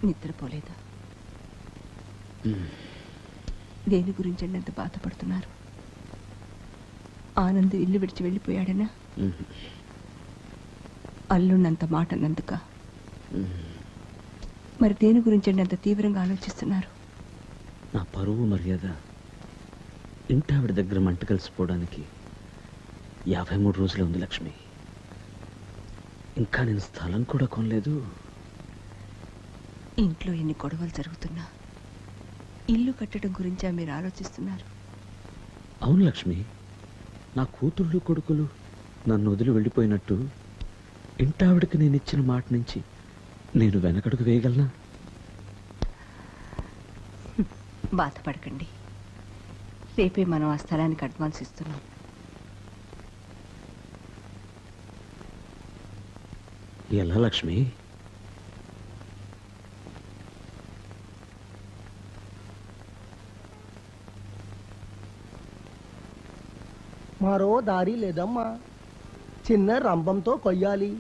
నిద్రపోలేదా? దేని గురించి ఎంత బాధపడుతున్నారు? ఆనంద్ ఇల్లు విడిచి వెళ్ళిపోయాడనా? అల్లున్నంత మాట అన్నందుక? మరి దేని గురించి అంత తీవ్రంగా ఆలోచిస్తున్నారు? నా పరువు మర్యాద ఇంటావిడ దగ్గర మంట కలిసిపోవడానికి 53 రోజులే ఉంది లక్ష్మి. ఇంకా నేను స్థలం కూడా కొనలేదు. ఇంట్లో ఎన్ని గొడవలు జరుగుతున్నా ఇల్లు కట్టడం గురించా మీరు ఆలోచిస్తున్నారు? అవును లక్ష్మి, నా కూతుళ్ళు కొడుకులు నన్ను వదిలి వెళ్ళిపోయినట్టు ఇంటావిడకి నేను ఇచ్చిన మాట నుంచి నేను వెనకడుగు వేయగలనా? బాధపడకండి, రేపే మనం ఆ స్థలానికి అడ్వాన్స్ ఇస్తున్నాం. ఎలా లక్ష్మి? మరో దారి లేదమ్మా. చిన్న రంభంతో కొయ్యాలి.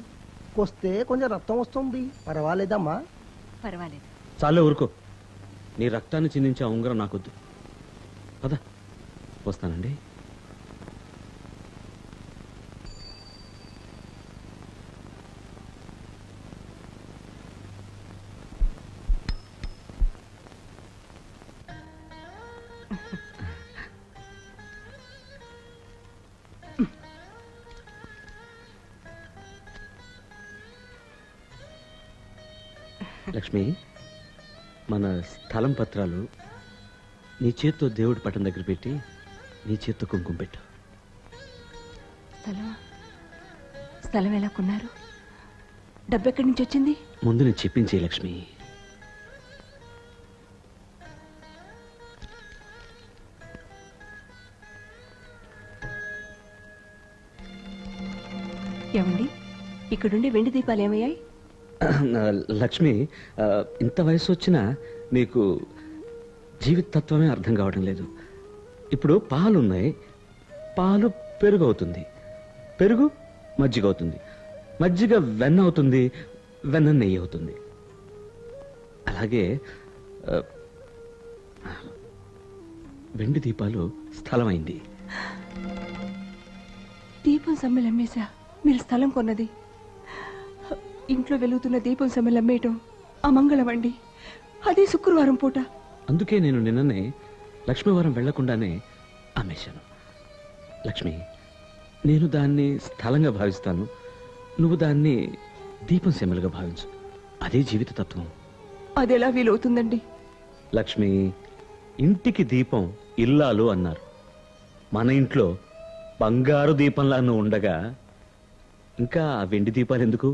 కొస్తే కొంచెం రక్తం వస్తుంది. పర్వాలేదమ్మా. పర్వాలేదు. చాలే ఊరుకో. నీ రక్తాన్ని చిందించే ఉంగరం నాకొద్దు. పద, వస్తానండి. లక్ష్మి, మన స్థలం పత్రాలు నీ చేత్తో దేవుడి పట్టం దగ్గర పెట్టి నీ చేత్తో కుంకుమ పెట్టు. స్థలం ఎలా కొన్నారు? డబ్బు ఎక్కడి నుంచి వచ్చింది? ముందు నేను చెప్పించే లక్ష్మి. ఏమండి, ఇక్కడుండే వెండి దీపాలు ఏమయ్యాయి? లక్ష్మి, ఇంత వయసు వచ్చినా నీకు జీవిత తత్వమే అర్థం కావడం లేదు. ఇప్పుడు పాలు ఉన్నాయి, పాలు పెరుగు అవుతుంది, పెరుగు మజ్జిగ అవుతుంది, మజ్జిగ వెన్న అవుతుంది, వెన్న నెయ్యి అవుతుంది. అలాగే వెండి దీపాలు స్థలమైంది. దీపం సమ్మెలు అమ్మేశా మీరు స్థలం కొన్నది? ఇంట్లో వెలుగుతున్న దీపం సమ్మెలు అమ్మేయటం అమంగళమండి, అదే శుక్రవారం పూట. అందుకే నేను నిన్ననే లక్ష్మీవారం వెళ్లకుండానే అమ్మేశాను. లక్ష్మి, నేను దాన్ని స్థలంగా భావిస్తాను, నువ్వు దాన్ని దీపం సెమ్మలుగా భావించు. అదే జీవిత తత్వం. అదెలా వీలవుతుందండి? లక్ష్మి, ఇంటికి దీపం ఇల్లాలు అన్నారు. మన ఇంట్లో బంగారు దీపంలా నువ్వు ఉండగా ఇంకా వెండి దీపాలు ఎందుకు?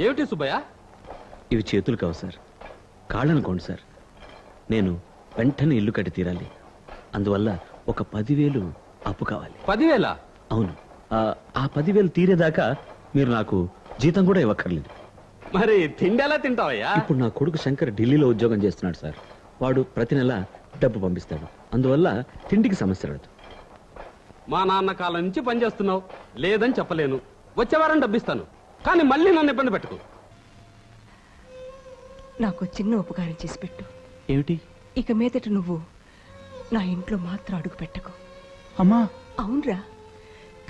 ఏమిటి సుబ్బయ్య? ఇవి చేతులు కావు సార్, కాళ్ళనుకోండి సార్. నేను వెంటనే ఇల్లు కట్టి తీరాలి. అందువల్ల ఒక 10,000 అప్పు కావాలి. 10,000? అవును. ఆ 10,000 తీరేదాకా మీరు నాకు జీతం కూడా ఇవ్వక్కర్లేదు. మరి తిండి ఎలా తింటావయ్యా? ఇప్పుడు నా కొడుకు శంకర్ ఢిల్లీలో ఉద్యోగం చేస్తున్నాడు సార్. వాడు ప్రతి నెల డబ్బు పంపిస్తాడు. అందువల్ల తిండికి సమస్య రాదు. మా నాన్న కాలం నుంచి పనిచేస్తున్నావు, లేదని చెప్పలేను. వచ్చే వారం డబ్బిస్తాను, కానీ మళ్ళీ నన్ను ఇబ్బంది పెట్టుకో. నాకు చిన్న ఉపకారం చేసి పెట్టు. ఏమిటి? ఇక మీదట నువ్వు నా ఇంట్లో మాత్రం అడుగు పెట్టకు. అమ్మా. అవునరా,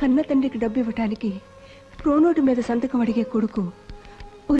కన్న తండ్రికి డబ్బు ఇవ్వటానికి ప్రోనోటు మీద సంతకం అడిగే కొడుకు